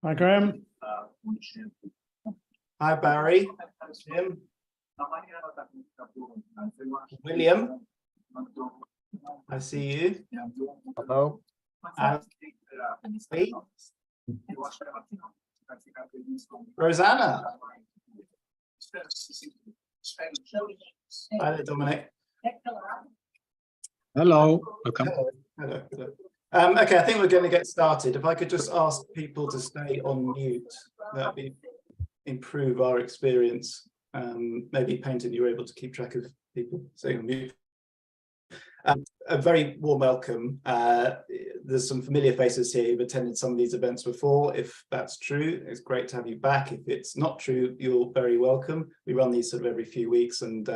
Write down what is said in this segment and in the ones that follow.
Hi, Graham. Hi, Barry. Jim. William. I see you. Hello. Lee. Rosanna. Hi there, Dominic. Hello. Welcome. Hello. Okay, I think we're going to get started. If I could just ask people to stay on mute, that would improve our experience. Maybe Painting, you were able to keep track of people staying on mute. A very warm welcome. There's some familiar faces here who've attended some of these events before. If that's true, it's great to have you back. If it's not true, you're very welcome. We run these sort of every few weeks, and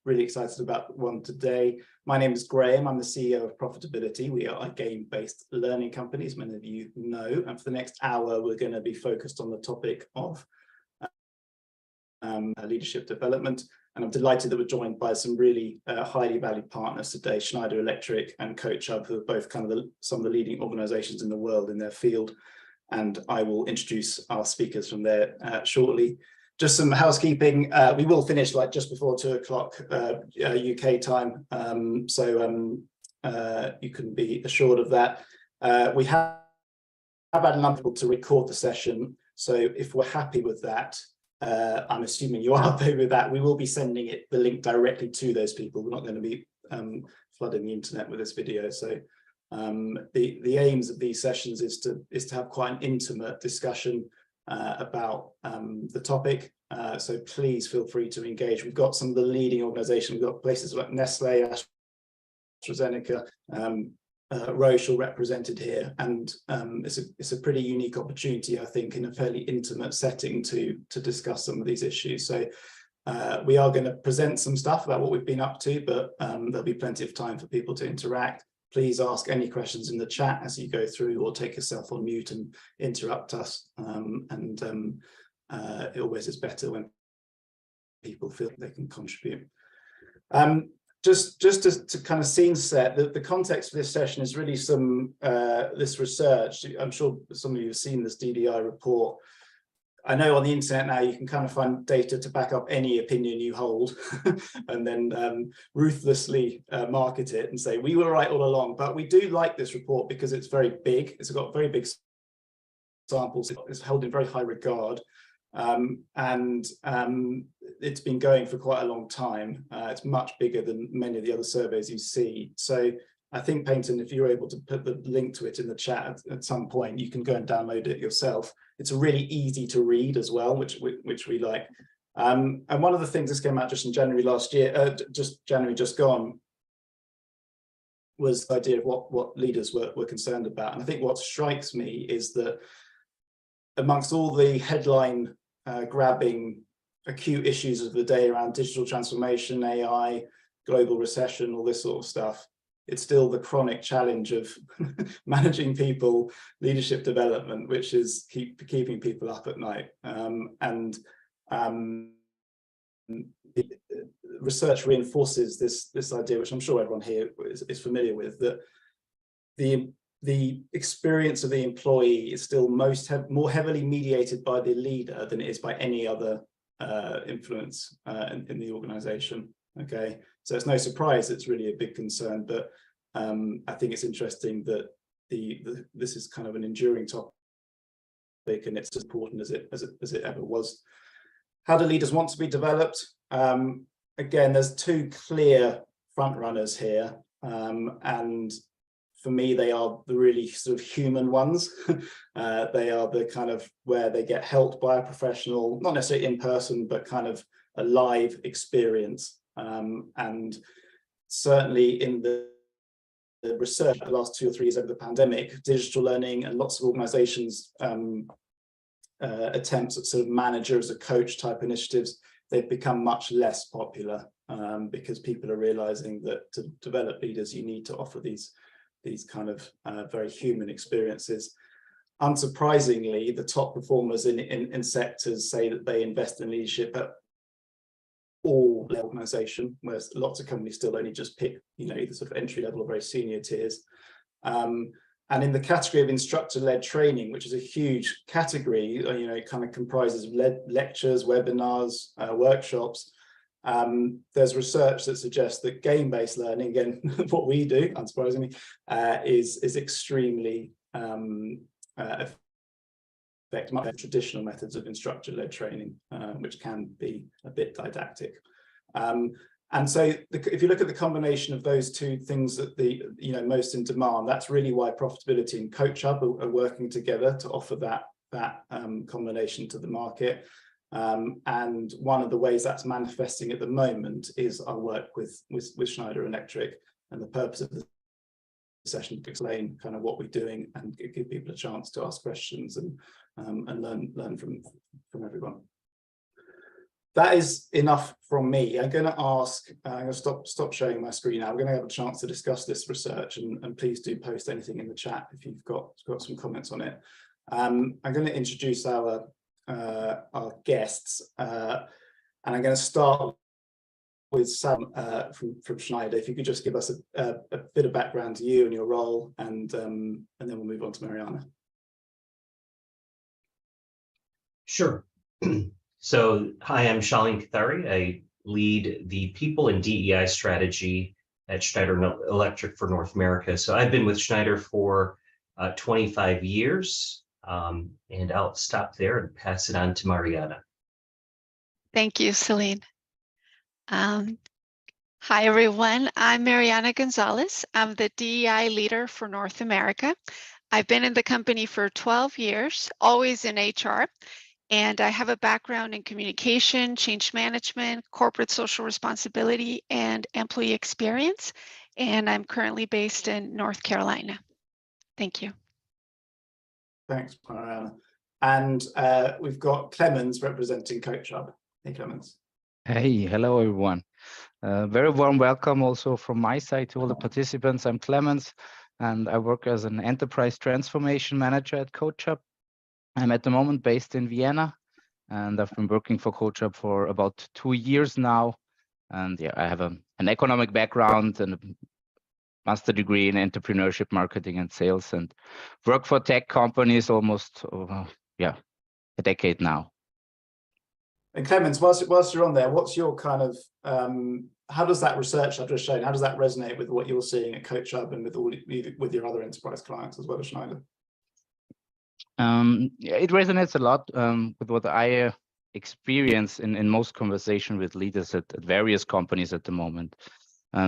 really excited about one today. My name is Graham. I'm the CEO of ProfitAbility. We are a game-based learning company, as many of you know. And for the next hour, we're going to be focused on the topic of leadership development. And I'm delighted that we're joined by some really highly valued partners today, Schneider Electric and CoachHub, who are both kind of some of the leading organizations in the world in their field. And I will introduce our speakers from there shortly. Just some housekeeping. We will finish like just before 2 o'clock UK time. You can be assured of that. We have had a number of people to record the session. So if we're happy with that, I'm assuming you are happy with that, we will be sending the link directly to those people. We're not going to be flooding the internet with this video. So the aims of these sessions is to have quite an intimate discussion about the topic. So please feel free to engage. We've got some of the leading organizations. We've got places like Nestle, AstraZeneca, Roche all represented here, and it's a pretty unique opportunity, I think, in a fairly intimate setting to discuss some of these issues. So we are going to present some stuff about what we've been up to, but there'll be plenty of time for people to interact. Please ask any questions in the chat as you go through, or take yourself on mute and interrupt us. It always is better when people feel they can contribute. Just to kind of scene set, the context for this session is really some this research. I'm sure some of you have seen this DDI report. I know on the internet now you can kind of find data to back up any opinion you hold and then ruthlessly market it and say, we were right all along. But we do like this report because it's very big. It's got very big samples. It's held in very high regard. It's been going for quite a long time. It's much bigger than many of the other surveys you see. So I think, Painton, if you're able to put the link to it in the chat at some point, you can go and download it yourself. It's really easy to read as well, which we like. And one of the things that came out just in January last year, January just gone, was the idea of what leaders were concerned about. And I think what strikes me is that amongst all the headline grabbing acute issues of the day around digital transformation, AI, global recession, all this sort of stuff, it's still the chronic challenge of managing people, leadership development, which is keeping people up at night. Research reinforces this idea, which I'm sure everyone here is familiar with, that the experience of the employee is still more heavily mediated by the leader than it is by any other influence in the organization. Okay, so it's no surprise it's really a big concern, but I think it's interesting that this is kind of an enduring topic, and it's as important as it ever was. How do leaders want to be developed? Again, there's two clear front runners here, and for me, they are the really sort of human ones. They are the kind of where they get helped by a professional, not necessarily in person, but kind of a live experience. And certainly in the research the last 2 or 3 years over the pandemic, digital learning and lots of organizations attempts at sort of manager as a coach type initiatives, they've become much less popular because people are realizing that to develop leaders, you need to offer these kind of very human experiences. Unsurprisingly, the top performers in sectors say that they invest in leadership at all the organization, whereas lots of companies still only just pick, the sort of entry level or very senior tiers. And in the category of instructor-led training, which is a huge category, it kind of comprises of lectures, webinars, workshops. There's research that suggests that game-based learning, again, what we do, unsurprisingly, is extremely effective. Traditional methods of instructor-led training, which can be a bit didactic. And so if you look at the combination of those two things that most in demand, that's really why ProfitAbility and CoachHub are working together to offer that combination to the market. And one of the ways that's manifesting at the moment is our work with Schneider Electric, and the purpose of the session to explain kind of what we're doing and give people a chance to ask questions and learn from everyone. That is enough from me. I'm going to stop sharing my screen now. We're going to have a chance to discuss this research, and please do post anything in the chat if you've got some comments on it. I'm going to introduce our guests, and I'm going to start with Sam from Schneider. If you could just give us a bit of background to you and your role, and then we'll move on to Mariana. Sure. So, hi, I'm Shaleen Kathari. I lead the people and DEI strategy at Schneider Electric for North America. So I've been with Schneider for 25 years, and I'll stop there and pass it on to Mariana. Thank you, Celine. Hi, everyone. I'm Mariana Gonzalez. I'm the DEI leader for North America. I've been in the company for 12 years, always in HR. And I have a background in communication, change management, corporate social responsibility, and employee experience. And I'm currently based in North Carolina. Thank you. Thanks, Mariana. And we've got Clemens representing CoachHub. Hey, Clemens. Hey, hello everyone. Very warm welcome also from my side to all the participants. I'm Clemens, and I work as an enterprise transformation manager at CoachHub. I'm at the moment based in Vienna, and I've been working for CoachHub for about 2 years now. And yeah, I have an economic background and a master degree in entrepreneurship, marketing, and sales, and work for tech companies almost, a decade now. And Clemens, whilst you're on there, what's your kind of, how does that research I've just shown, how does that resonate with what you're seeing at CoachHub and with your other enterprise clients as well as Schneider? It resonates a lot with what I experience in most conversation with leaders at various companies at the moment.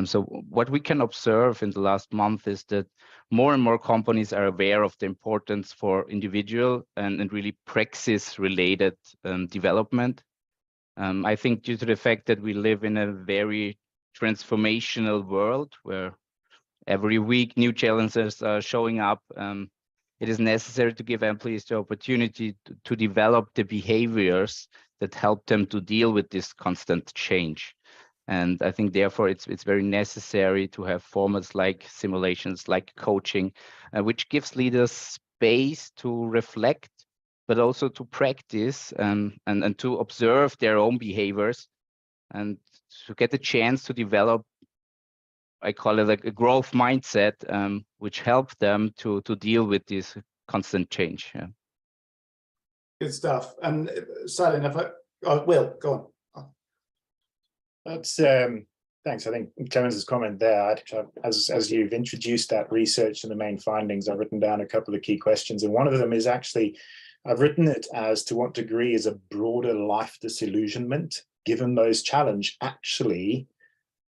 So what we can observe in the last month is that more and more companies are aware of the importance for individual and really praxis-related development. I think due to the fact that we live in a very transformational world where every week new challenges are showing up, it is necessary to give employees the opportunity to develop the behaviors that help them to deal with this constant change. And I think therefore it's very necessary to have formats like simulations, like coaching, which gives leaders space to reflect, but also to practice and to observe their own behaviors and to get the chance to develop, I call it like a growth mindset, which helps them to deal with this constant change. Yeah. Good stuff. And Silent, Will, go on. That's thanks. I think Clemens' comment there, as you've introduced that research and the main findings, I've written down a couple of key questions. And one of them is actually, I've written it as to what degree is a broader life disillusionment, given those challenge, actually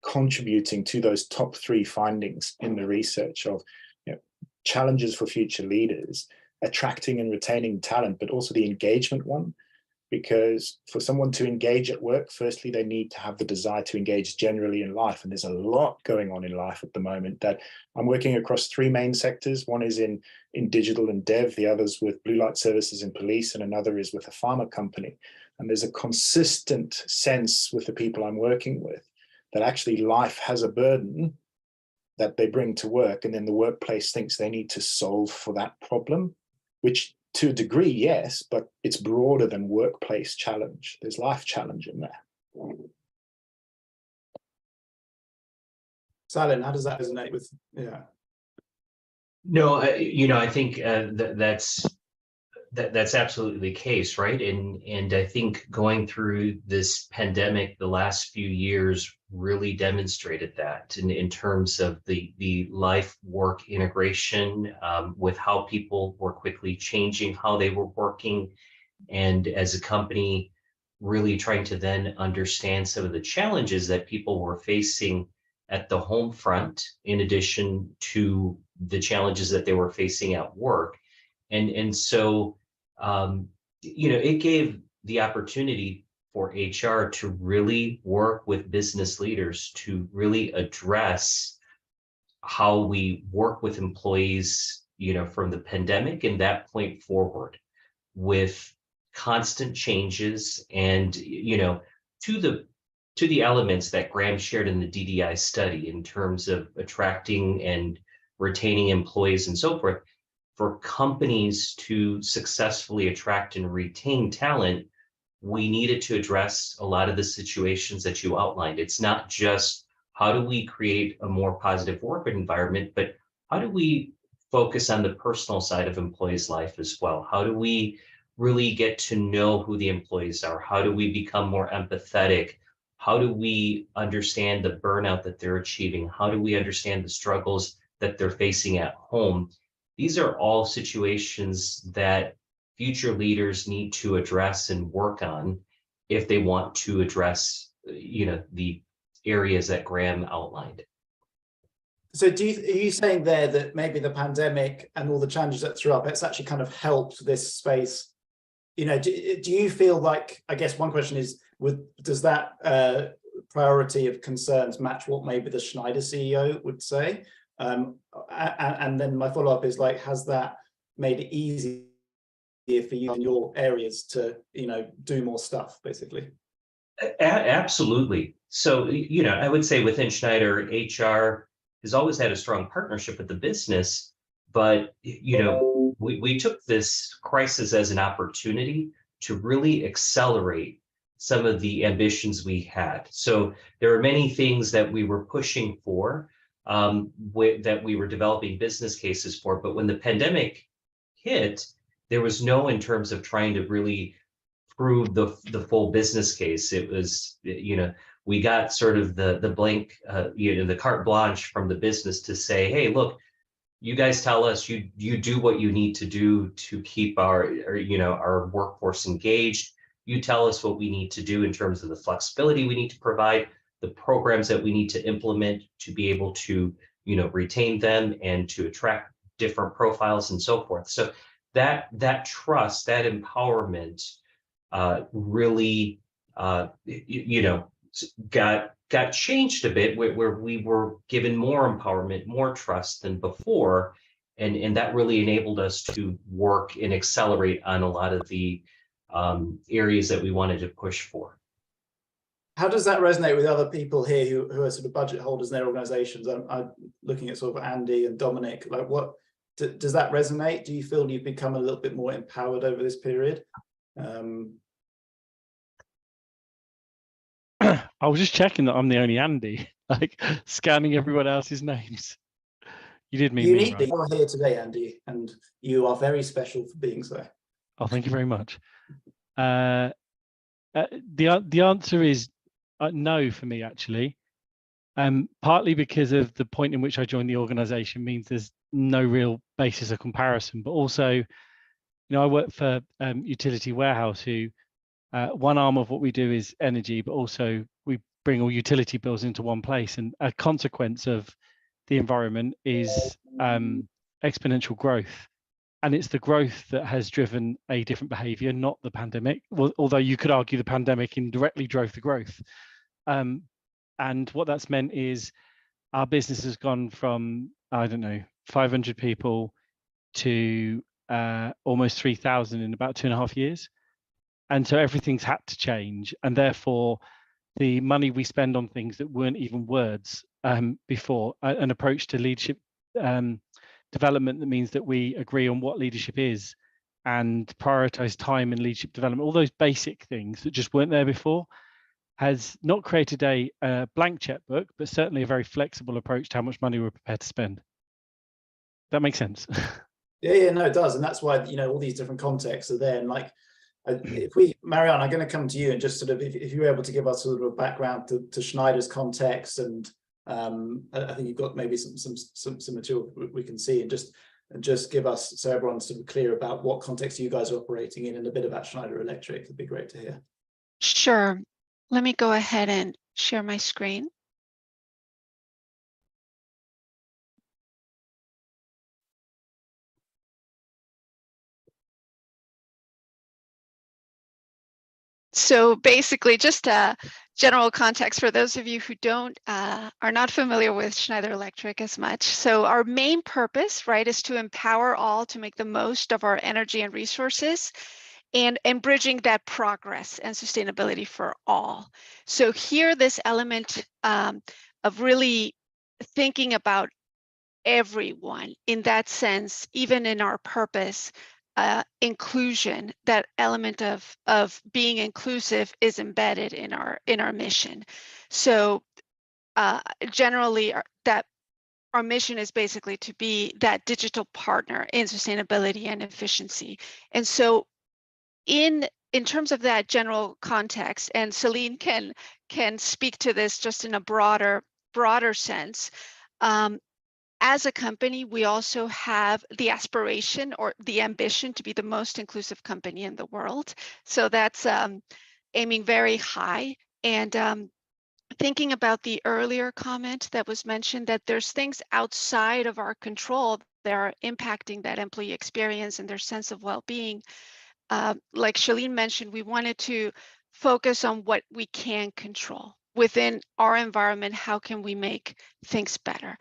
contributing to those top 3 findings in the research of challenges for future leaders, attracting and retaining talent, but also the engagement one. Because for someone to engage at work, firstly, they need to have the desire to engage generally in life. And there's a lot going on in life at the moment that I'm working across 3 main sectors. One is in digital and dev, the other's with blue light services and police, and another is with a pharma company. And there's a consistent sense with the people I'm working with that actually life has a burden that they bring to work, and then the workplace thinks they need to solve for that problem, which to a degree, yes, but it's broader than workplace challenge. There's life challenge in there. Silent, how does that resonate with, yeah? No, I think that's absolutely the case, right? And I think going through this pandemic, the last few years really demonstrated that in terms of the life work integration, with how people were quickly changing how they were working, and as a company really trying to then understand some of the challenges that people were facing at the home front, in addition to the challenges that they were facing at work. And so it gave the opportunity for HR to really work with business leaders to really address how we work with employees, from the pandemic and that point forward, with constant changes and, to the elements that Graham shared in the DDI study in terms of attracting and retaining employees and so forth. For companies to successfully attract and retain talent, we needed to address a lot of the situations that you outlined. It's not just how do we create a more positive work environment, but how do we focus on the personal side of employees' life as well? How do we really get to know who the employees are? How do we become more empathetic? How do we understand the burnout that they're achieving? How do we understand the struggles that they're facing at home? These are all situations that future leaders need to address and work on if they want to address, the areas that Graham outlined. So are you saying there that maybe the pandemic and all the challenges that threw up, it's actually kind of helped this space? Do you feel like, I guess one question is, does that priority of concerns match what maybe the Schneider CEO would say? And then my follow-up is like, has that made it easier for you in your areas to, do more stuff, basically? Absolutely. So, I would say within Schneider, HR has always had a strong partnership with the business, but, we took this crisis as an opportunity to really accelerate some of the ambitions we had. So there are many things that we were pushing for, that we were developing business cases for, but when the pandemic hit, there was no in terms of trying to really prove the full business case. It was, we got sort of the blank, the carte blanche from the business to say, hey, look, you guys tell us, you do what you need to do to keep our workforce engaged. You tell us what we need to do in terms of the flexibility we need to provide, the programs that we need to implement to be able to, retain them and to attract different profiles and so forth. So that trust, that empowerment, really, got changed a bit, where we were given more empowerment, more trust than before, and that really enabled us to work and accelerate on a lot of the areas that we wanted to push for. How does that resonate with other people here who are sort of budget holders in their organizations? I'm looking at sort of Andy and Dominic. Like, what does that resonate? Do you feel you've become a little bit more empowered over this period? I was just checking that I'm the only Andy, like scanning everyone else's names. You did mean me, right? You are here today, Andy, and you are very special for being so. Oh, thank you very much. The answer is no for me, actually. Partly because of the point in which I joined the organization means there's no real basis of comparison, but also, I work for Utility Warehouse, who one arm of what we do is energy, but also we bring all utility bills into one place, and a consequence of the environment is exponential growth. And it's the growth that has driven a different behavior, not the pandemic. Well, although you could argue the pandemic indirectly drove the growth. And what that's meant is our business has gone from, 500 people to almost 3,000 in about 2.5 years. And so everything's had to change. And therefore, the money we spend on things that weren't even words before, an approach to leadership development that means that we agree on what leadership is and prioritize time in leadership development, all those basic things that just weren't there before, has not created a blank checkbook, but certainly a very flexible approach to how much money we're prepared to spend. That makes sense. Yeah, no, it does. And that's why, you know, all these different contexts are there. And like, Marianne, I'm going to come to you and just sort of, if you're able to give us sort of a background to Schneider's context, and I think you've got maybe some material we can see, and just give us, so everyone's sort of clear about what context you guys are operating in, and a bit about Schneider Electric. It'd be great to hear. Sure. Let me go ahead and share my screen. So basically, just a general context for those of you who are not familiar with Schneider Electric as much. So our main purpose, right, is to empower all to make the most of our energy and resources, and bridging that progress and sustainability for all. So here, this element of really thinking about everyone in that sense, even in our purpose, inclusion, that element of being inclusive is embedded in our mission. So generally, that our mission is basically to be that digital partner in sustainability and efficiency. And so in terms of that general context, and Celine can speak to this just in a broader sense, as a company, we also have the aspiration or the ambition to be the most inclusive company in the world. So that's aiming very high. And thinking about the earlier comment that was mentioned, that there's things outside of our control that are impacting that employee experience and their sense of well-being. Like Shalene mentioned, we wanted to focus on what we can control within our environment. How can we make things better?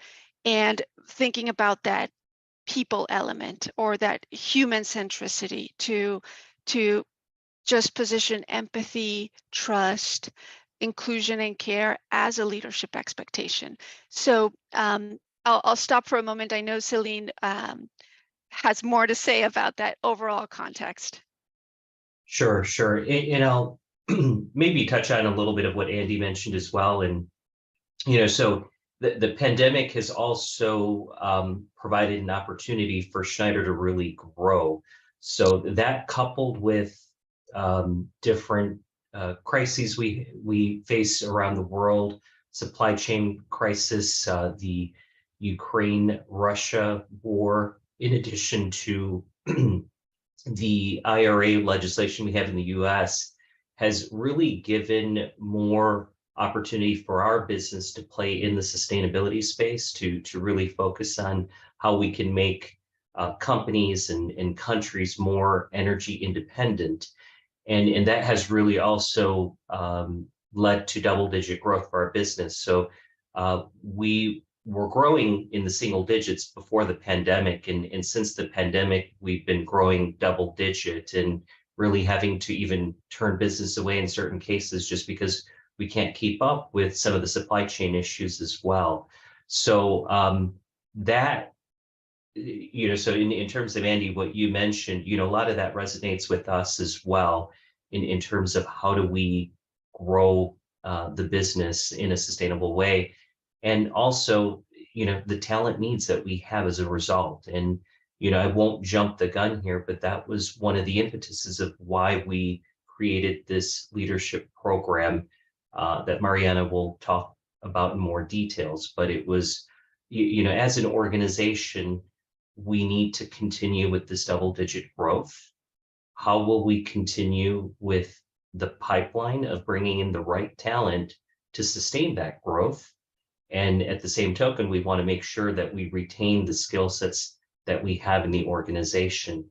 And thinking about that people element, or that human centricity, to just position empathy, trust, inclusion, and care as a leadership expectation. So I'll stop for a moment. I know Celine has more to say about that overall context. Sure. And I'll maybe touch on a little bit of what Andy mentioned as well. And, you know, so the pandemic has also provided an opportunity for Schneider to really grow. So that, coupled with different crises we face around the world, supply chain crisis, the Ukraine-Russia war, in addition to the IRA legislation we have in the US, has really given more opportunity for our business to play in the sustainability space, to really focus on how we can make companies and countries more energy independent. And that has really also led to double-digit growth for our business. So we were growing in the single digits before the pandemic, and since the pandemic, we've been growing double-digit, and really having to even turn business away in certain cases just because we can't keep up with some of the supply chain issues as well. So that, you know, so in terms of, Andy, what you mentioned, you know, a lot of that resonates with us as well, in terms of how do we grow the business in a sustainable way. And also, you know, the talent needs that we have as a result. And, you know, I won't jump the gun here, but that was one of the impetuses of why we created this leadership program that Mariana will talk about in more details. But it was, you know, as an organization, we need to continue with this double-digit growth. How will we continue with the pipeline of bringing in the right talent to sustain that growth? And at the same token, we want to make sure that we retain the skill sets that we have in the organization.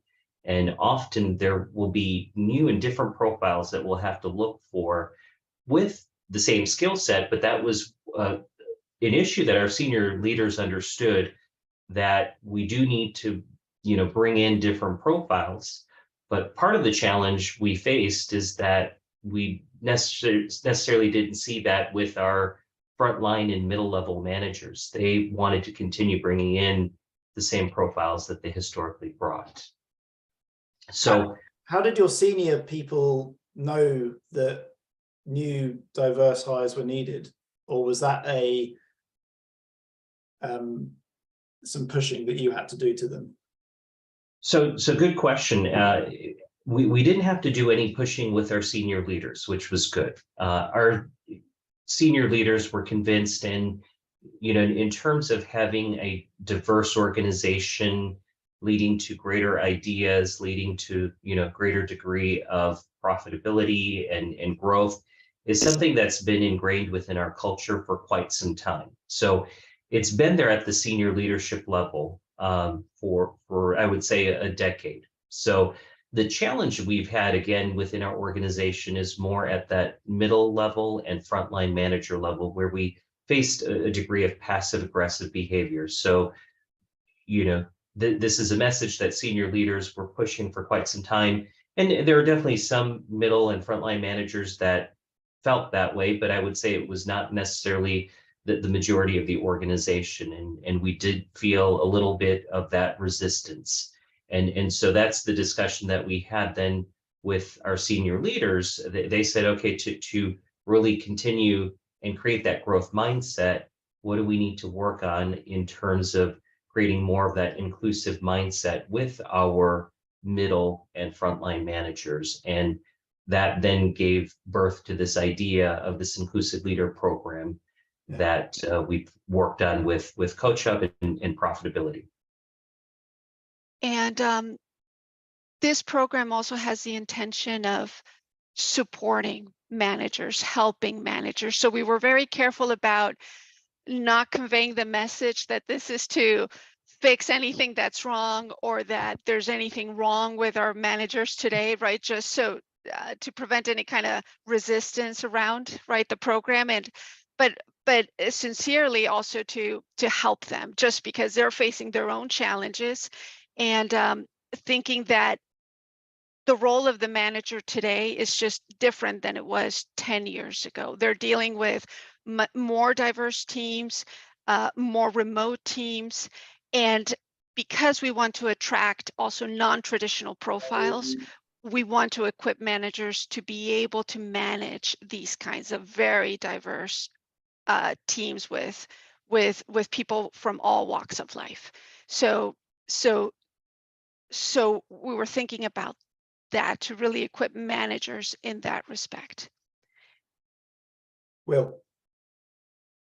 And often there will be new and different profiles that we'll have to look for with the same skill set. But that was an issue that our senior leaders understood, that we do need to, you know, bring in different profiles. But part of the challenge we faced is that we necessarily didn't see that with our frontline and middle level managers. They wanted to continue bringing in the same profiles that they historically brought. So how did your senior people know that new diverse hires were needed? Or was that some pushing that you had to do to them? So good question. We didn't have to do any pushing with our senior leaders, which was good. Our senior leaders were convinced, and in terms of having a diverse organization leading to greater ideas, leading to greater degree of profitability and growth, is something that's been ingrained within our culture for quite some time. So it's been there at the senior leadership level for I would say a decade. So the challenge we've had, again, within our organization is more at that middle level and frontline manager level, where we faced a degree of passive aggressive behavior. So, this is a message that senior leaders were pushing for quite some time. And there are definitely some middle and frontline managers that felt that way, but I would say it was not necessarily the majority of the organization. And we did feel a little bit of that resistance. And so that's the discussion that we had then with our senior leaders. They said, okay, to really continue and create that growth mindset, what do we need to work on in terms of creating more of that inclusive mindset with our middle and frontline managers? And that then gave birth to this idea of this inclusive leader program that we've worked on with CoachHub and ProfitAbility. And this program also has the intention of supporting managers, helping managers. So we were very careful about not conveying the message that this is to fix anything that's wrong, or that there's anything wrong with our managers today, right? Just so to prevent any kind of resistance around, right, the program, and but sincerely also to help them, just because they're facing their own challenges, and thinking that the role of the manager today is just different than it was 10 years ago. They're dealing with more diverse teams, more remote teams, and because we want to attract also non-traditional profiles, we want to equip managers to be able to manage these kinds of very diverse teams with people from all walks of life. So we were thinking about that to really equip managers in that respect. Well,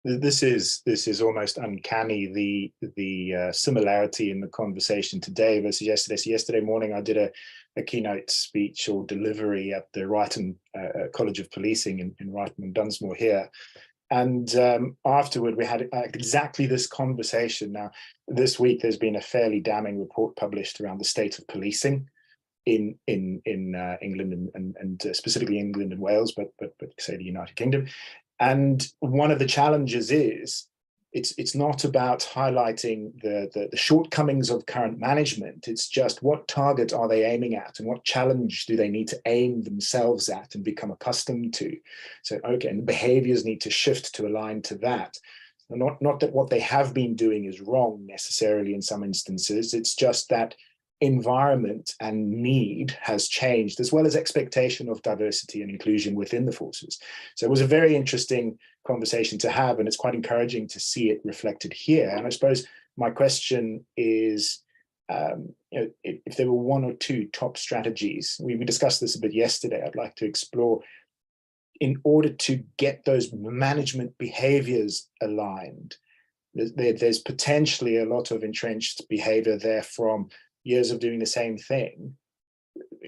this is almost uncanny, the similarity in the conversation today versus yesterday. So yesterday morning I did a keynote speech or delivery at the Wrighton College of Policing in Wrighton and Dunsmore here. And afterward, we had exactly this conversation. Now, this week, there's been a fairly damning report published around the state of policing in England and specifically England and Wales, but say the United Kingdom. And one of the challenges is it's not about highlighting the shortcomings of current management. It's just what target are they aiming at, and what challenge do they need to aim themselves at and become accustomed to. So, okay, and the behaviors need to shift to align to that. Not that what they have been doing is wrong necessarily in some instances. It's just that environment and need has changed, as well as expectation of diversity and inclusion within the forces. So it was a very interesting conversation to have, and it's quite encouraging to see it reflected here. And I suppose my question is, if there were one or two top strategies, we discussed this a bit yesterday, I'd like to explore in order to get those management behaviors aligned. There's potentially a lot of entrenched behavior there from years of doing the same thing.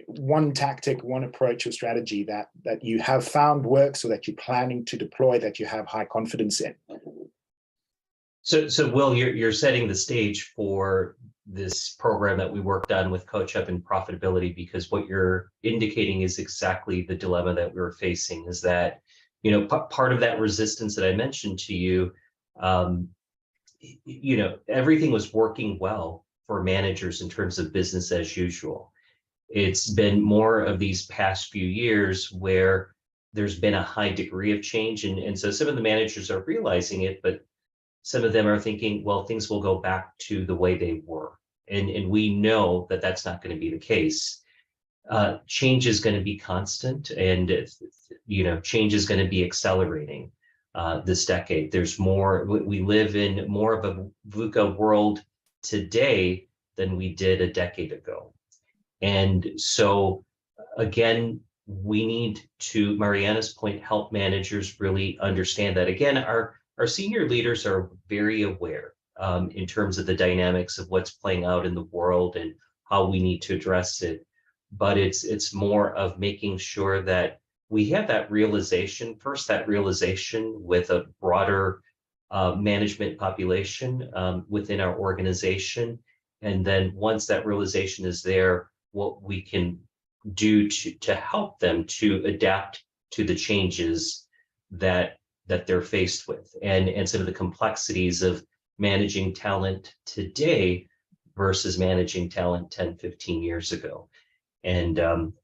One tactic, one approach or strategy that you have found works, or that you're planning to deploy, that you have high confidence in. So Will, you're setting the stage for this program that we worked on with CoachHub and ProfitAbility, because what you're indicating is exactly the dilemma that we were facing, is that, part of that resistance that I mentioned to you, everything was working well for managers in terms of business as usual. It's been more of these past few years where there's been a high degree of change. And so some of the managers are realizing it, but some of them are thinking, well, things will go back to the way they were. And we know that that's not going to be the case. Change is going to be constant, and change is going to be accelerating. this decade. There's more, we live in more of a VUCA world today than we did a decade ago. And so again, we need to, Mariana's point, help managers really understand that. Again, our senior leaders are very aware in terms of the dynamics of what's playing out in the world and how we need to address it. But it's more of making sure that we have that realization, first that realization with a broader management population within our organization. And then once that realization is there, what we can do to help them to adapt to the changes that they're faced with, and some of the complexities of managing talent today versus managing talent 10, 15 years ago. And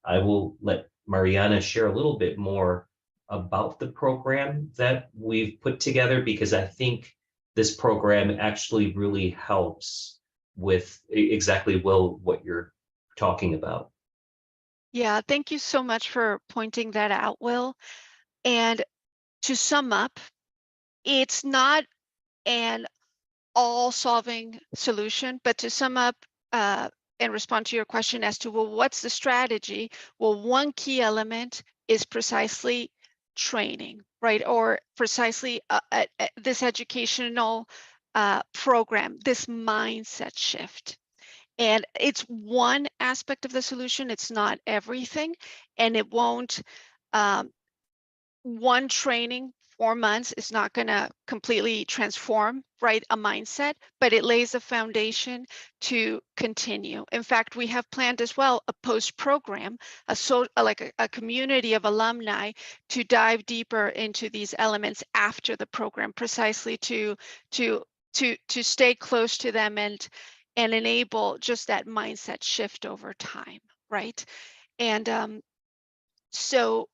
I will let Mariana share a little bit more about the program that we've put together, because I think this program actually really helps with exactly, Will, what you're talking about. Yeah, thank you so much for pointing that out, Will. And to sum up, it's not an all-solving solution, but to sum up and respond to your question as to, well, what's the strategy? Well, one key element is precisely training, right? Or precisely this educational program, this mindset shift. And it's one aspect of the solution. It's not everything. And it won't, one training, 4 months is not going to completely transform, right, a mindset, but it lays a foundation to continue. In fact, we have planned as well a post program, like a community of alumni to dive deeper into these elements after the program, precisely to stay close to them and enable just that mindset shift over time, right? And so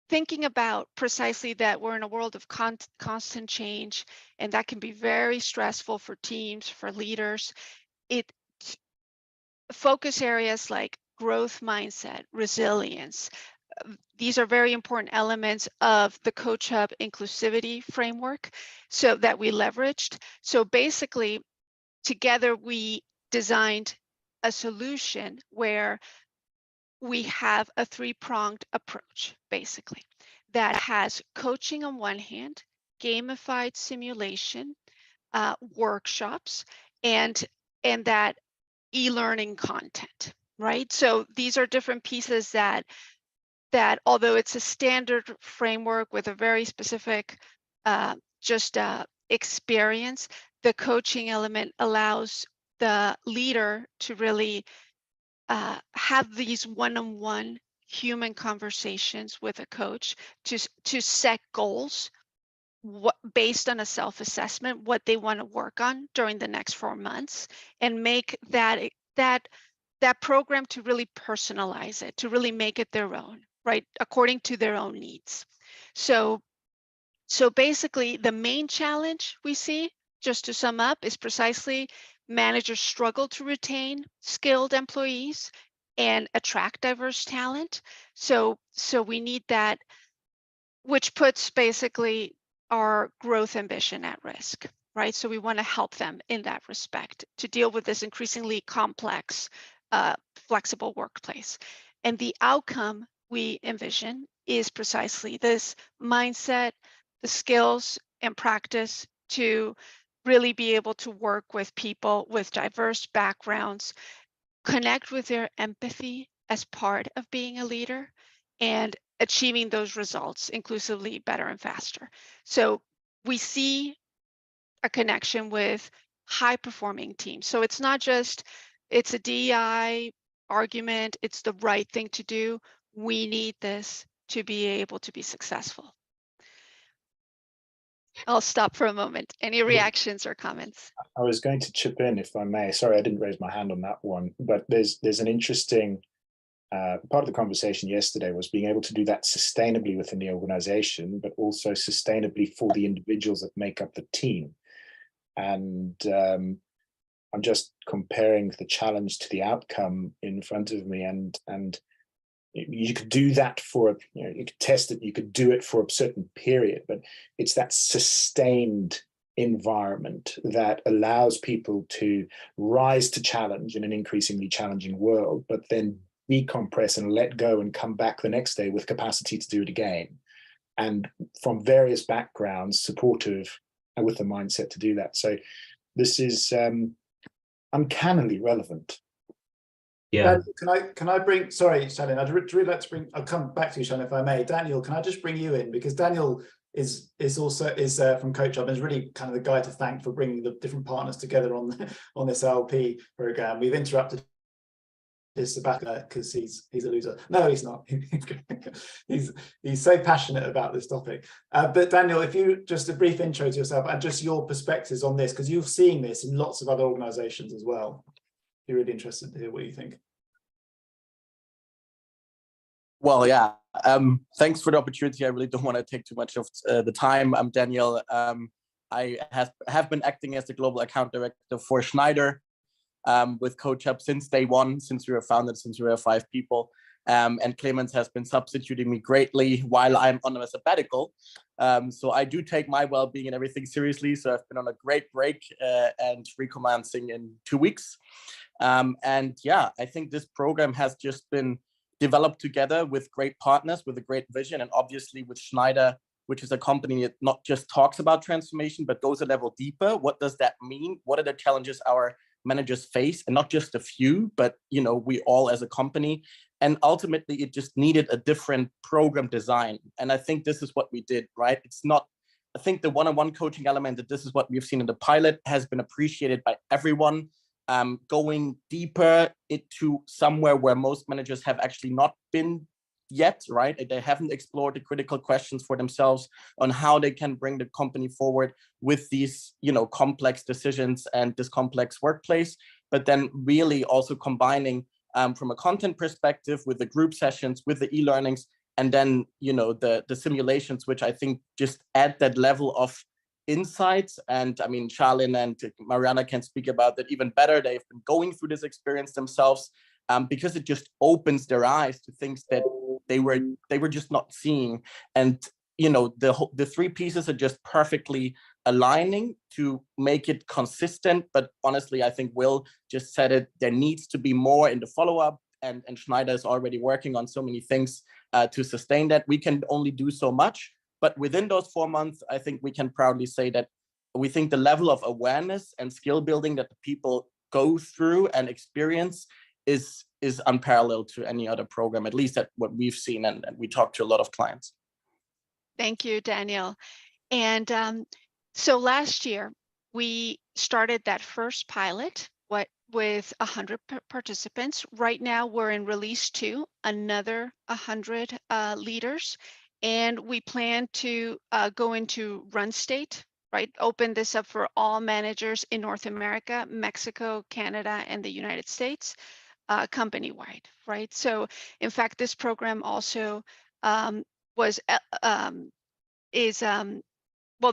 thinking about precisely that we're in a world of constant change, and that can be very stressful for teams, for leaders. Focus areas like growth mindset, resilience, these are very important elements of the CoachHub inclusivity framework, so that we leveraged. So basically, together we designed a solution where we have a 3-pronged approach, basically, that has coaching on one hand, gamified simulation, workshops, and that e-learning content, right? So these are different pieces that although it's a standard framework with a very specific experience, the coaching element allows the leader to really have these one-on-one human conversations with a coach to set goals based on a self-assessment, what they want to work on during the next 4 months, and make that program to really personalize it, to really make it their own, right, according to their own needs. So basically, the main challenge we see, just to sum up, is precisely managers struggle to retain skilled employees and attract diverse talent. So we need that, which puts basically our growth ambition at risk, right? So we want to help them in that respect to deal with this increasingly complex, flexible workplace. And the outcome we envision is precisely this mindset, the skills and practice to really be able to work with people with diverse backgrounds, connect with their empathy as part of being a leader, and achieving those results inclusively, better and faster. So we see a connection with high performing teams. So it's not just, it's a DEI argument, it's the right thing to do. We need this to be able to be successful. I'll stop for a moment. Any reactions or comments? I was going to chip in, if I may. Sorry, I didn't raise my hand on that one, but there's an interesting part of the conversation yesterday was being able to do that sustainably within the organization, but also sustainably for the individuals that make up the team. And I'm just comparing the challenge to the outcome in front of me, and you could do that for, you could test it, you could do it for a certain period, but it's that sustained environment that allows people to rise to challenge in an increasingly challenging world, but then decompress and let go and come back the next day with capacity to do it again. And from various backgrounds, supportive and with the mindset to do that. So this is uncannily relevant. Yeah. Can I bring, sorry, Shannon, I'd really like to bring, I'll come back to you, Shannon, if I may. Daniel, can I just bring you in? Because Daniel is also from CoachHub and is really kind of the guy to thank for bringing the different partners together on this LP program. We've interrupted his sabbatical because he's a loser. No, he's not. he's so passionate about this topic. But Daniel, if you just a brief intro to yourself and just your perspectives on this, because you're seeing this in lots of other organizations as well. Be really interested to hear what you think. Well, yeah, thanks for the opportunity. I really don't want to take too much of the time. I'm Daniel. I have been acting as the global account director for Schneider with CoachHub since day one, since we were founded, since we were 5 people. And Clemens has been substituting me greatly while I'm on a sabbatical. So I do take my well-being and everything seriously. So I've been on a great break and recommencing in 2 weeks. And yeah, I think this program has just been developed together with great partners, with a great vision, and obviously with Schneider, which is a company that not just talks about transformation, but goes a level deeper. What does that mean? What are the challenges our managers face? And not just a few, but we all as a company. And ultimately, it just needed a different program design. And I think this is what we did, right? I think the one-on-one coaching element, that this is what we've seen in the pilot, has been appreciated by everyone. Going deeper into somewhere where most managers have actually not been yet, right? They haven't explored the critical questions for themselves on how they can bring the company forward with these, complex decisions and this complex workplace, but then really also combining from a content perspective with the group sessions, with the e-learnings, and then, the simulations, which I think just add that level of insights. And I mean, Charlene and Mariana can speak about that even better. They've been going through this experience themselves because it just opens their eyes to things that they were just not seeing. And the 3 pieces are just perfectly aligning to make it consistent. But honestly, I think Will just said it. There needs to be more in the follow-up, and Schneider is already working on so many things to sustain that. We can only do so much. But within those 4 months, I think we can proudly say that we think the level of awareness and skill building that the people go through and experience is unparalleled to any other program, at least at what we've seen. And we talk to a lot of clients. Thank you, Daniel. And so last year, we started that first pilot with 100 participants. Right now, we're in release 2, another 100 leaders. And we plan to go into run state, right? Open this up for all managers in North America, Mexico, Canada, and the United States, company-wide, right? So, in fact, this program also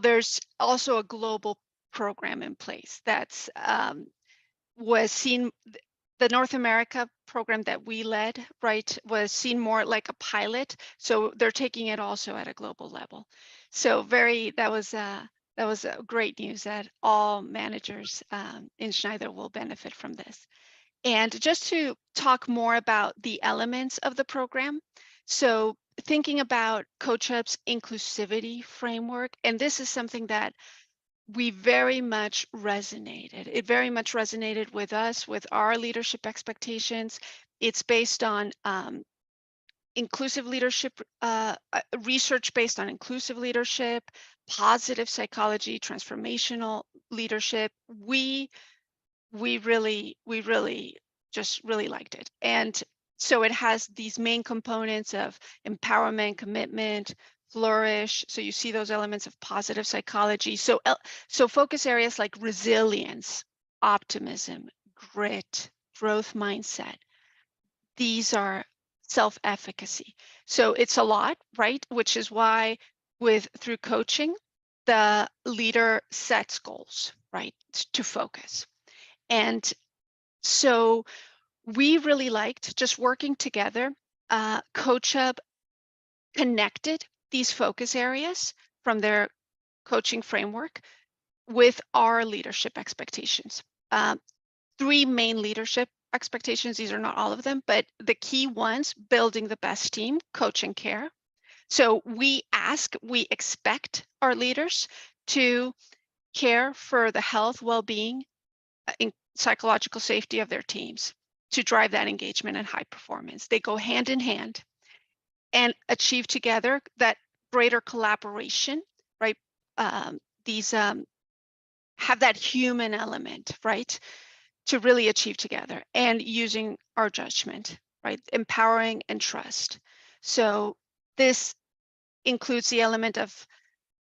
there's also a global program in place that's was seen. The North America program that we led, right, was seen more like a pilot. So they're taking it also at a global level. So that was great news that all managers in Schneider will benefit from this. And just to talk more about the elements of the program. So thinking about CoachHub's inclusivity framework, and this is something that we very much resonated. It very much resonated with us, with our leadership expectations. It's based on inclusive leadership, research based on inclusive leadership, positive psychology, transformational leadership. We really just really liked it. And so it has these main components of empowerment, commitment, flourish. So you see those elements of positive psychology. So focus areas like resilience, optimism, grit, growth mindset. These are self-efficacy. So it's a lot, right? Which is why through coaching, the leader sets goals, right? To focus. And so we really liked just working together CoachHub connected these focus areas from their coaching framework with our leadership expectations. 3 main leadership expectations. These are not all of them, but the key ones: building the best team, coach and care. So we expect our leaders to care for the health, well-being, and psychological safety of their teams, to drive that engagement and high performance. They go hand in hand and achieve together that greater collaboration, right? These have that human element, right? To really achieve together, and using our judgment, right? Empowering and trust. So this includes the element of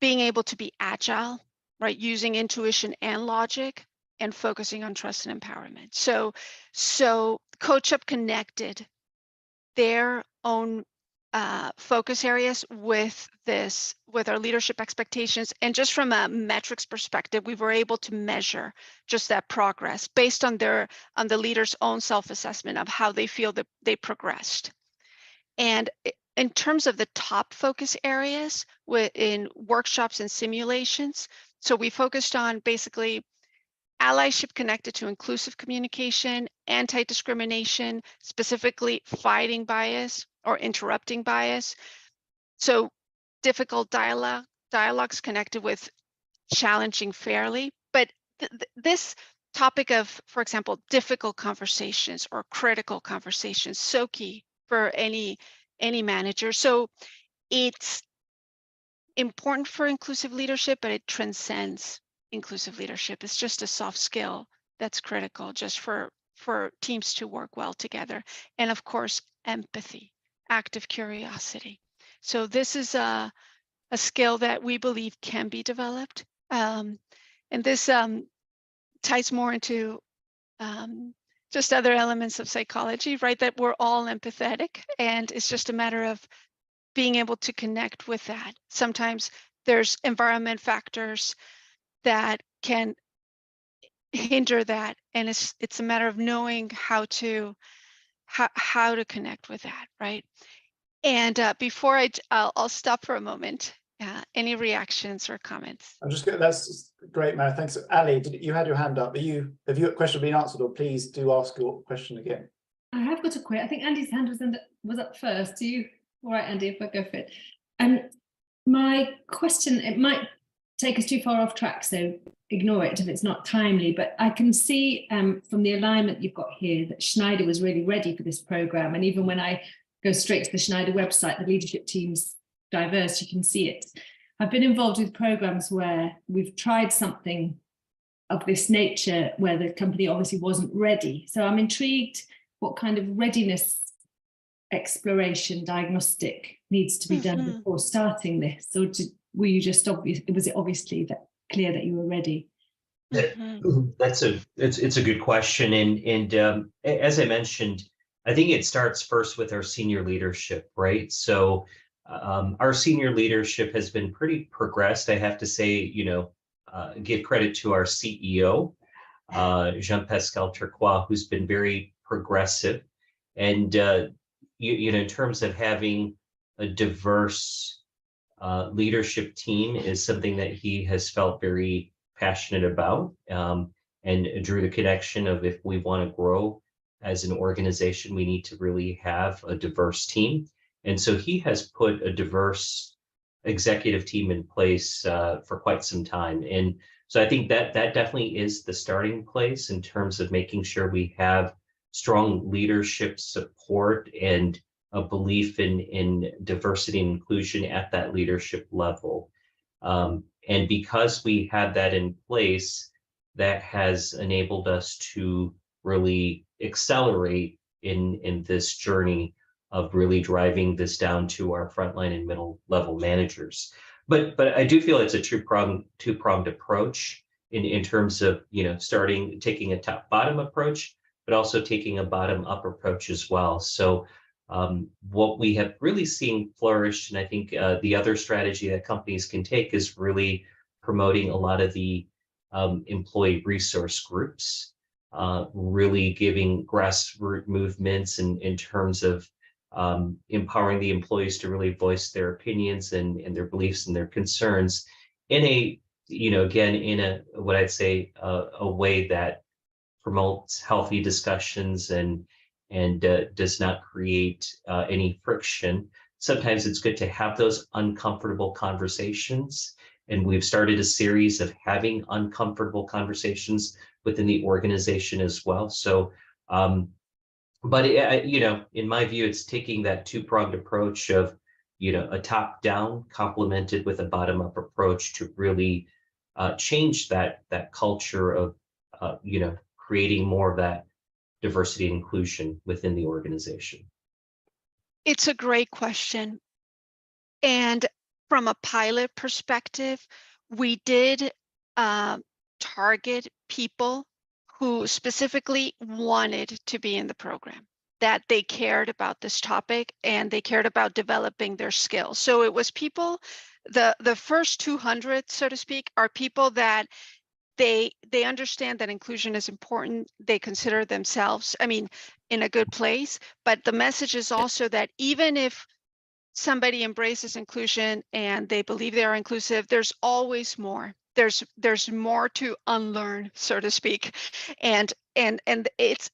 being able to be agile, right? Using intuition and logic, and focusing on trust and empowerment. So CoachHub connected their own focus areas with our leadership expectations. And just from a metrics perspective, we were able to measure just that progress based on the leader's own self-assessment of how they feel that they progressed. And in terms of the top focus areas in workshops and simulations, so we focused on basically allyship connected to inclusive communication, anti-discrimination, specifically fighting bias or interrupting bias. So difficult dialogues connected with challenging fairly. But this topic of, for example, difficult conversations or critical conversations, so key for any manager. So it's important for inclusive leadership, but it transcends inclusive leadership. It's just a soft skill that's critical just for teams to work well together. And of course, empathy, active curiosity. So this is a skill that we believe can be developed. And this ties more into just other elements of psychology, right? That we're all empathetic, and it's just a matter of being able to connect with that. Sometimes there's environment factors that can hinder that, and it's a matter of knowing how to connect with that, right? And before I'll stop for a moment. Any reactions or comments? I'm just good. That's great, Mary. Thanks. Ali, you had your hand up. Have your question been answered, or please do ask your question again? I have got a question. I think Andy's hand was up first. Do you? All right, Andy, if I go for it. My question, it might take us too far off track, so ignore it if it's not timely, but I can see from the alignment you've got here that Schneider was really ready for this program. And even when I go straight to the Schneider website, the leadership team's diverse, you can see it. I've been involved with programs where we've tried something of this nature where the company obviously wasn't ready. So I'm intrigued what kind of readiness exploration diagnostic needs to be done before starting this, or were you just was it obviously clear that you were ready? It's a good question, and as I mentioned, I think it starts first with our senior leadership, right? So our senior leadership has been pretty progressed, I have to say. Give credit to our CEO, Jean-Pascal Turcois, who's been very progressive, and in terms of having a diverse leadership team is something that he has felt very passionate about, and drew the connection of, if we want to grow as an organization, we need to really have a diverse team. And so he has put a diverse executive team in place for quite some time. And so I think that definitely is the starting place in terms of making sure we have strong leadership support and a belief in diversity and inclusion at that leadership level. And because we have that in place, that has enabled us to really accelerate in this journey of really driving this down to our frontline and middle level managers. But I do feel it's a two-pronged approach in terms of taking a top-bottom approach, but also taking a bottom-up approach as well. So what we have really seen flourish, and I think the other strategy that companies can take, is really promoting a lot of the employee resource groups, really giving grassroots movements in terms of empowering the employees to really voice their opinions and their beliefs and their concerns in a, again, in a, what I'd say, a way that promotes healthy discussions and does not create any friction. Sometimes it's good to have those uncomfortable conversations. And we've started a series of having uncomfortable conversations within the organization as well. So, but in my view, it's taking that two-pronged approach of, a top-down complemented with a bottom-up approach to really change that culture of, creating more of that diversity and inclusion within the organization. It's a great question. And from a pilot perspective, we did target people who specifically wanted to be in the program, that they cared about this topic and they cared about developing their skills. So it was people, the first 200, so to speak, are people that they understand that inclusion is important. They consider themselves, in a good place. But the message is also that even if somebody embraces inclusion and they believe they are inclusive, there's always more. There's more to unlearn, so to speak. And it's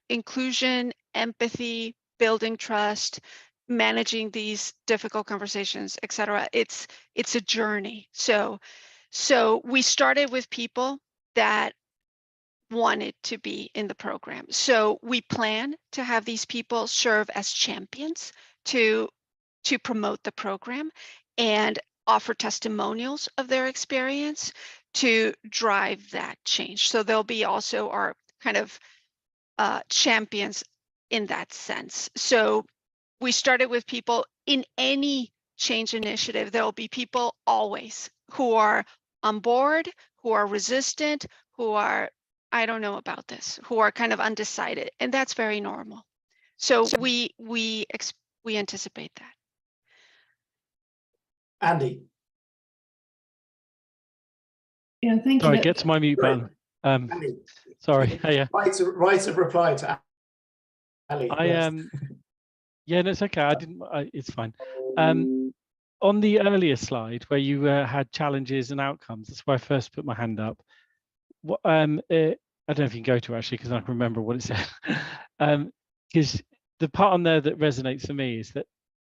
inclusion, empathy, building trust, managing these difficult conversations, etc. It's a journey. So we started with people that wanted to be in the program. So we plan to have these people serve as champions to promote the program and offer testimonials of their experience to drive that change. So they'll be also our kind of champions in that sense. So we started with people. In any change initiative, there will be people always who are on board, who are resistant, who are, I don't know about this, who are kind of undecided, and that's very normal. So we anticipate that. Andy. Yeah, thank Sorry, you. get to my mute button. Andy, Sorry. Yeah. Right of reply to Ali. Yeah, no, it's okay. It's fine. On the earlier slide where you had challenges and outcomes, that's where I first put my hand up. What I don't know if you can go to actually, because I can remember what it said. Because the part on there that resonates for me is that,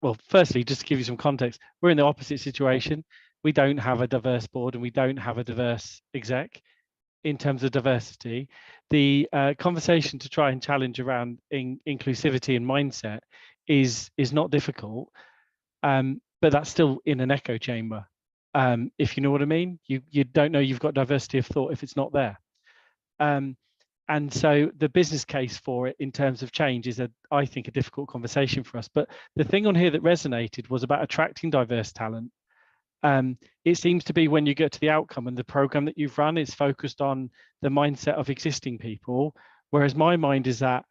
well, firstly, just to give you some context, we're in the opposite situation. We don't have a diverse board and we don't have a diverse exec. In terms of diversity, the conversation to try and challenge around inclusivity and mindset is not difficult, but that's still in an echo chamber. If you know what I mean, you don't know you've got diversity of thought if it's not there. And so the business case for it in terms of change is, I think, a difficult conversation for us. But the thing on here that resonated was about attracting diverse talent. It seems to be when you get to the outcome and the program that you've run is focused on the mindset of existing people, whereas my mind is at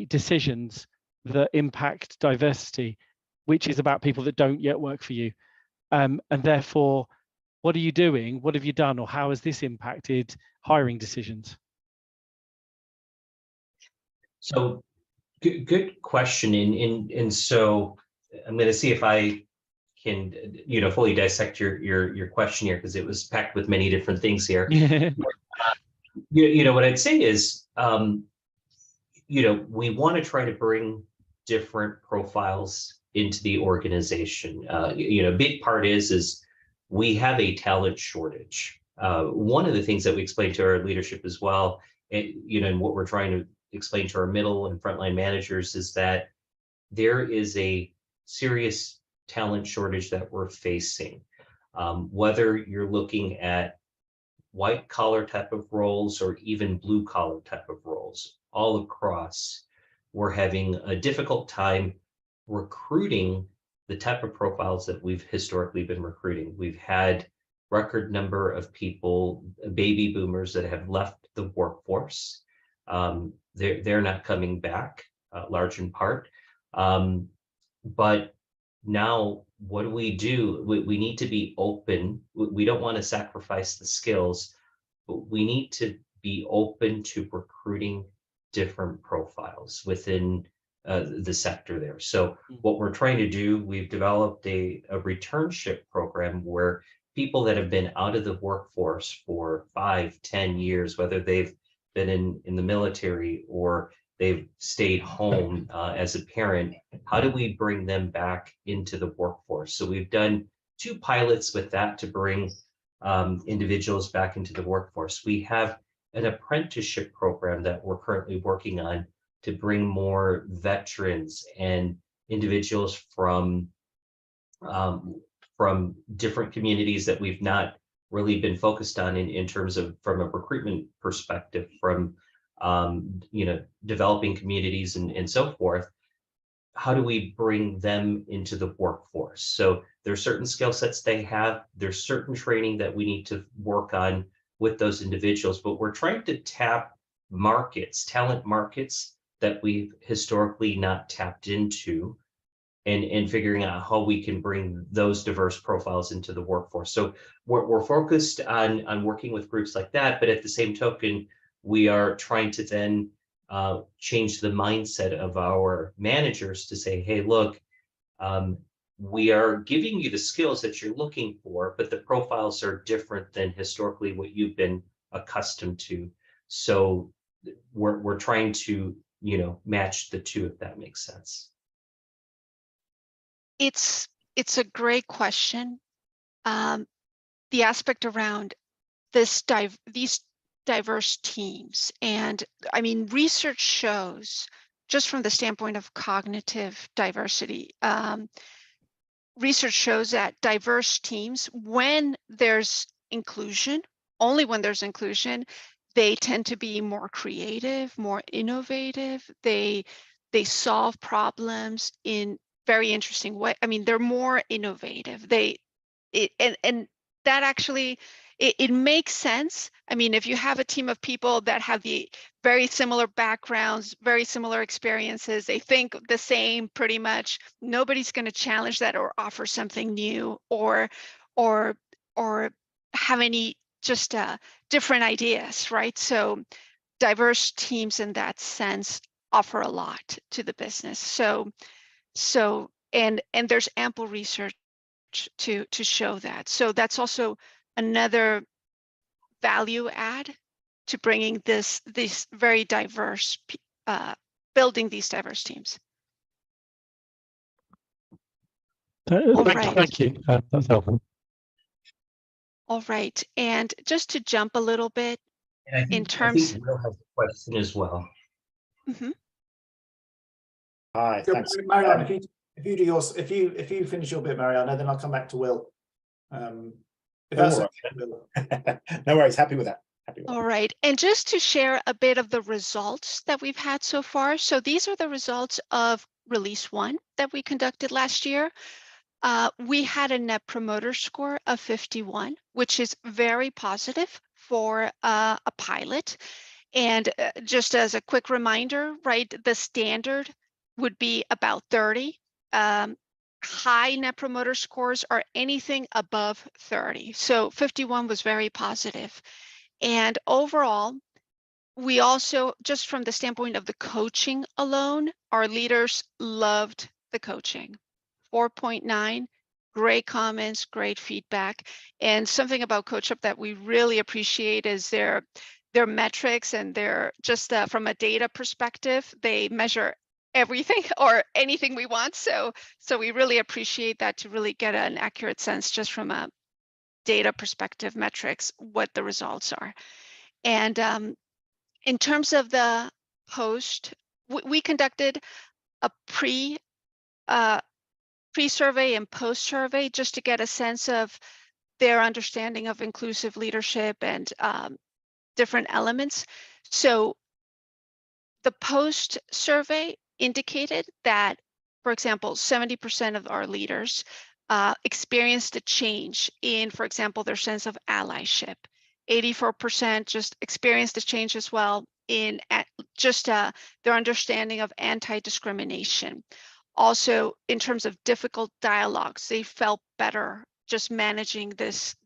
decisions that impact diversity, which is about people that don't yet work for you. And therefore, what are you doing? What have you done? Or how has this impacted hiring decisions? So good question. And so I'm going to see if I can, fully dissect your question here, because it was packed with many different things here. What I'd say is, we want to try to bring different profiles into the organization. A big part is we have a talent shortage. One of the things that we explain to our leadership as well, and what we're trying to explain to our middle and frontline managers is that there is a serious talent shortage that we're facing. Whether you're looking at white collar type of roles or even blue collar type of roles, all across, we're having a difficult time recruiting the type of profiles that we've historically been recruiting. We've had record number of people, baby boomers, that have left the workforce. They're not coming back, large in part. But now what do? We need to be open. We don't want to sacrifice the skills, but we need to be open to recruiting different profiles within the sector there. So what we're trying to do, we've developed a returnship program where people that have been out of the workforce for 5-10 years, whether they've been in the military or they've stayed home as a parent, how do we bring them back into the workforce? So we've done 2 pilots with that to bring individuals back into the workforce. We have an apprenticeship program that we're currently working on to bring more veterans and individuals from different communities that we've not really been focused on in terms of from a recruitment perspective, from developing communities and so forth. How do we bring them into the workforce? So there's certain skill sets they have, there's certain training that we need to work on with those individuals, but we're trying to tap markets, talent markets that we've historically not tapped into, and figuring out how we can bring those diverse profiles into the workforce. So we're focused on working with groups like that, but at the same token, we are trying to then change the mindset of our managers to say, hey, look, we are giving you the skills that you're looking for, but the profiles are different than historically what you've been accustomed to. So we're trying to, match the two, if that makes sense. It's a great question. The aspect around these diverse teams, and I mean, research shows, just from the standpoint of cognitive diversity, research shows that diverse teams, when there's inclusion, only when there's inclusion, they tend to be more creative, more innovative. They solve problems in very interesting way. I mean, they're more innovative. And that actually, it makes sense. I mean, if you have a team of people that have the very similar backgrounds, very similar experiences, they think the same pretty much, nobody's going to challenge that or offer something new or have any just different ideas, right? So diverse teams in that sense offer a lot to the business. So and there's ample research to show that. So that's also another value add to bringing this very diverse, building these diverse teams. Thank you. That's helpful. All right, and just to jump a little bit in terms. I think Will has a question as well. Mm-hmm. Hi, thanks. Marianne, if you do yours, if you finish your bit, Marianne, then I'll come back to Will. If that's okay, Will. No worries, happy with that. All right, and just to share a bit of the results that we've had so far. So these are the results of release 1 that we conducted last year. We had a net promoter score of 51, which is very positive for a pilot. And just as a quick reminder, right, the standard would be about 30. High net promoter scores are anything above 30. So 51 was very positive. And overall, we also, just from the standpoint of the coaching alone, our leaders loved the coaching. 4.9, great comments, great feedback. And something about CoachHub that we really appreciate is their metrics, and they're just from a data perspective, they measure everything or anything we want. So we really appreciate that, to really get an accurate sense just from a data perspective, metrics, what the results are. And in terms of the post, we conducted a pre-survey and post-survey just to get a sense of their understanding of inclusive leadership and different elements. So the post-survey indicated that, for example, 70% of our leaders experienced a change in, for example, their sense of allyship. 84% just experienced a change as well in just their understanding of anti-discrimination. Also, in terms of difficult dialogues, they felt better just managing this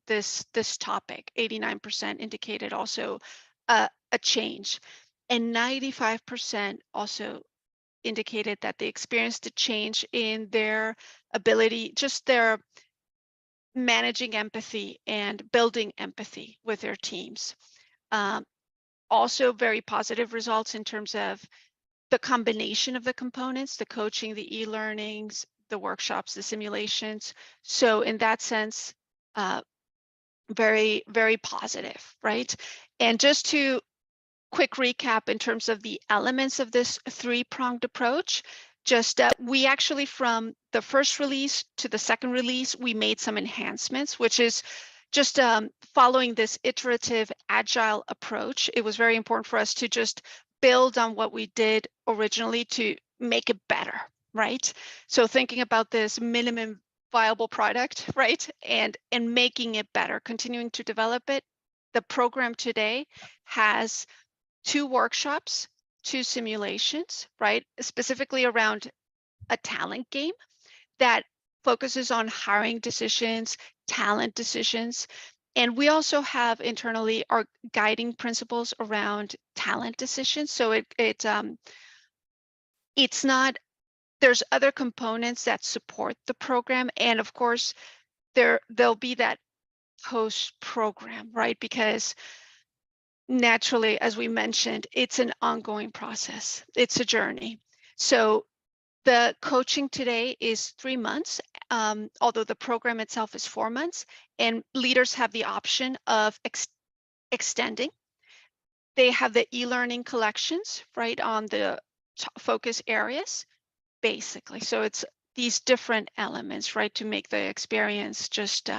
topic. 89% indicated also a change, and 95% also indicated that they experienced a change in their ability, just their managing empathy and building empathy with their teams. Also very positive results in terms of the combination of the components, the coaching, the e-learnings, the workshops, the simulations. So in that sense, very, very positive, right? And just to quick recap in terms of the elements of this three-pronged approach, just we actually, from the first release to the second release, we made some enhancements, which is just following this iterative agile approach. It was very important for us to just build on what we did originally to make it better, right? So thinking about this minimum viable product, right? And making it better, continuing to develop it. The program today has 2 workshops, 2 simulations, right? Specifically around a talent game that focuses on hiring decisions, talent decisions. And we also have internally our guiding principles around talent decisions. So it's not, there's other components that support the program. And of course, there'll be that post program, right? Because naturally, as we mentioned, it's an ongoing process. It's a journey. So the coaching today is 3 months, although the program itself is 4 months, and leaders have the option of extending. They have the e-learning collections, right, on the focus areas, basically. So it's these different elements, right, to make the experience just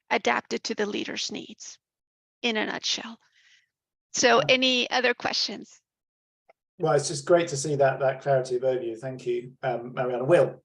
adapted to the leader's needs in a nutshell. So any other questions? Well, it's just great to see that clarity of overview. Thank you, Mariana. Will?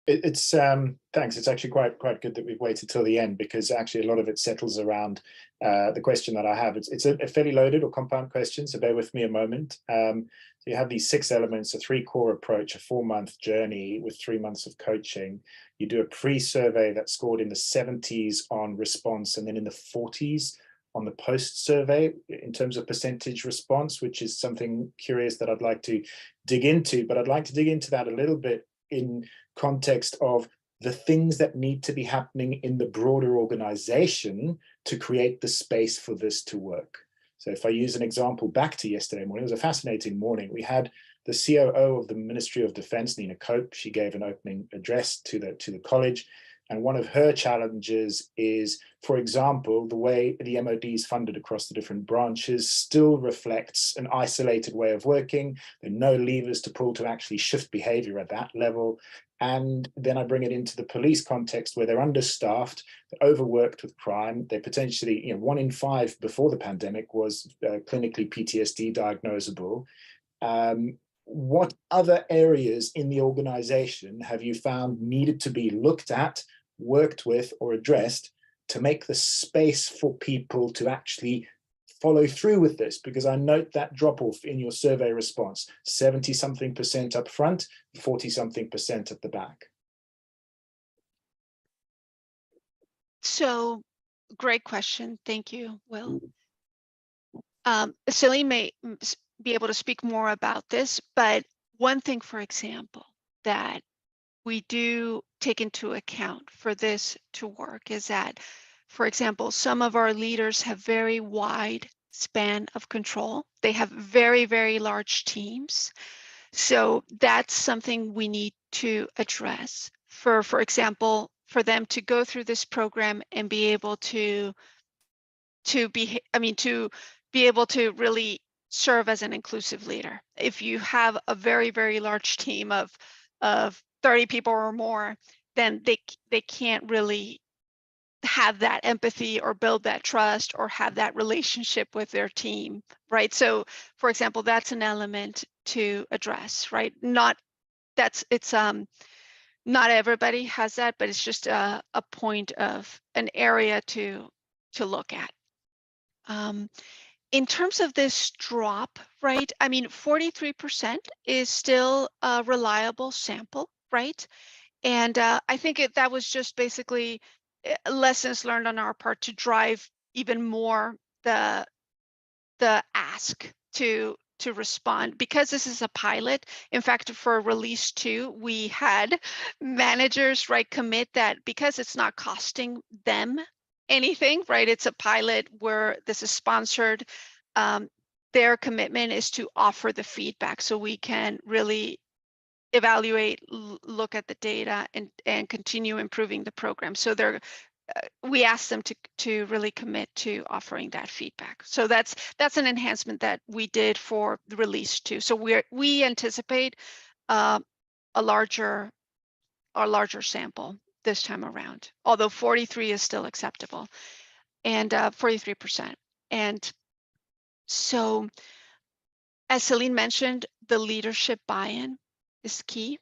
It's thanks. It's actually quite good that we've waited till the end, because actually a lot of it settles around the question that I have. It's a fairly loaded or compound question, so bear with me a moment. So you have these 6 elements, a 3-core approach, a 4-month journey with 3 months of coaching. You do a pre-survey that scored in the 70s on response, and then in the 40s on the post-survey in terms of percentage response, which is something curious that I'd like to dig into. But I'd like to dig into that a little bit in context of the things that need to be happening in the broader organization to create the space for this to work. So if I use an example back to yesterday morning, it was a fascinating morning. We had the COO of the Ministry of Defense, Nina Cope. She gave an opening address to the college. And one of her challenges is, for example, the way the MOD is funded across the different branches still reflects an isolated way of working. There are no levers to pull to actually shift behavior at that level. And then I bring it into the police context where they're understaffed, they're overworked with crime. They potentially, 1 in 5 before the pandemic was clinically PTSD diagnosable. What other areas in the organization have you found needed to be looked at, worked with, or addressed to make the space for people to actually follow through with this? Because I note that drop off in your survey response, 70-something% up front, 40-something% at the back. So great question. Thank you, Will. Celine may be able to speak more about this, but one thing, for example, that we do take into account for this to work is that, for example, some of our leaders have very wide span of control. They have very, very large teams. So that's something we need to address. For example, for them to go through this program and be able to be able to really serve as an inclusive leader. If you have a very, very large team of 30 people or more, then they can't really have that empathy or build that trust or have that relationship with their team, right? So, for example, that's an element to address, right? Not everybody has that, but it's just a point of an area to look at. In terms of this drop, right? I mean, 43% is still a reliable sample, right? And I think that was just basically lessons learned on our part to drive even more the ask to to respond, because this is a pilot. In fact, for release 2, we had managers commit that because it's not costing them anything, right? It's a pilot where this is sponsored. Their commitment is to offer the feedback so we can really evaluate, look at the data, and continue improving the program. So we asked them to really commit to offering that feedback. So that's an enhancement that we did for the release 2. So we anticipate a larger sample this time around, although 43 is still acceptable, and 43%. And so, as Celine mentioned, the leadership buy-in is key.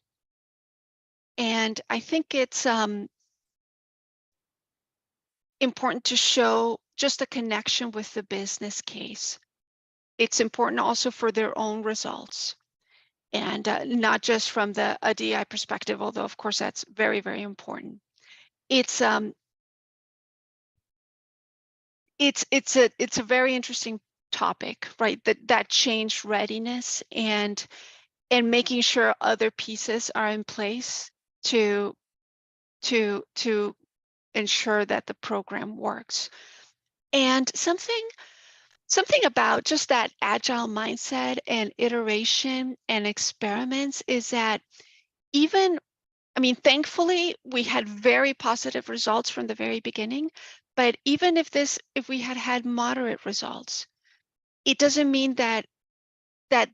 And I think it's important to show just a connection with the business case. It's important also for their own results, and not just from a DI perspective, although of course that's very, very important. It's a very interesting topic, right? That change readiness and making sure other pieces are in place to ensure that the program works. And something about just that agile mindset and iteration and experiments is that thankfully we had very positive results from the very beginning, but even if we had moderate results, it doesn't mean that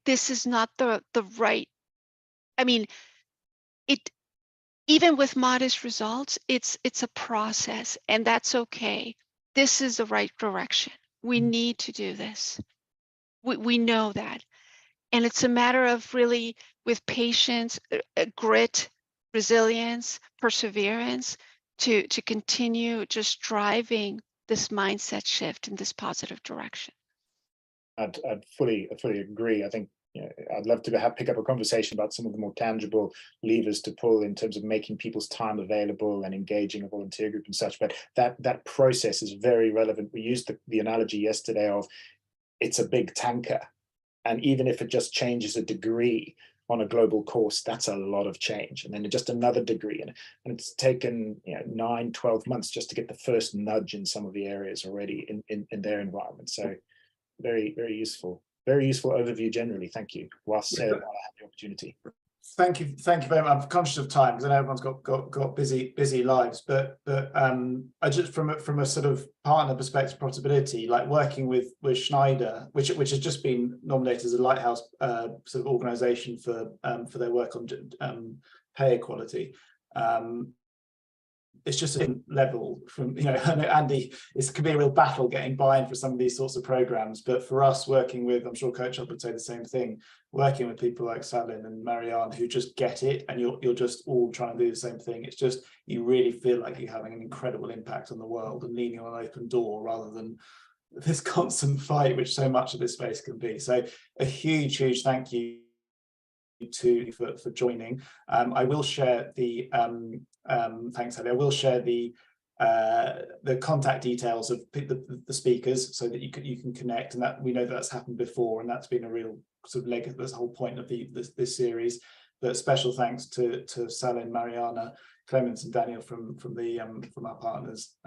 this is not the right, even with modest results, it's a process, and that's okay. This is the right direction. We need to do this. We know that. And it's a matter of really, with patience, grit, resilience, perseverance, to continue just driving this mindset shift in this positive direction. I'd fully agree. I think I'd love to pick up a conversation about some of the more tangible levers to pull in terms of making people's time available and engaging a volunteer group and such. But that process is very relevant. We used the analogy yesterday of it's a big tanker, and even if it just changes a degree on a global course, that's a lot of change. And then just another degree, and it's taken 9-12 months just to get the first nudge in some of the areas already in their environment. So very, very useful. Very useful overview generally. Thank you. Well said. I had the opportunity. Thank you very much. I'm conscious of time because I know everyone's got busy lives, but I just from a sort of partner perspective, profitability, like working with Schneider, which has just been nominated as a lighthouse sort of organization for their work on pay equality. It's just a level from, I know Andy, it can be a real battle getting buy-in for some of these sorts of programs, but for us working with, I'm sure CoachHub would say the same thing, working with people like Salin and Marianne who just get it, and you're just all trying to do the same thing. It's just, you really feel like you're having an incredible impact on the world and leaning on an open door rather than this constant fight, which so much of this space can be. So a huge thank you for joining. I will share the thanks, Ellie. I will share the contact details of the speakers so that you can connect, and that we know that's happened before, and that's been a real sort of leg of this whole point of this series. But special thanks to Salin, Mariana, Clemens, and Daniel from our partners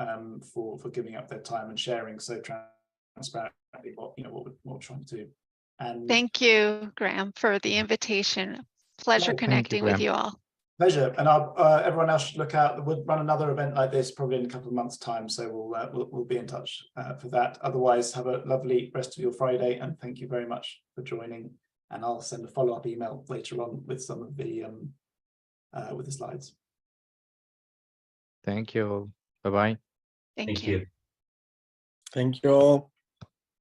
for giving up their time and sharing so transparently what we're trying to do. And thank you, Graham, for the invitation. Pleasure connecting with you all. Pleasure. And everyone else should look out. We'll run another event like this probably in a couple of months' time, so we'll be in touch for that. Otherwise, have a lovely rest of your Friday, and thank you very much for joining. And I'll send a follow-up email later on with some of the with the slides. Thank you. Bye-bye. Thank you. Thank you all.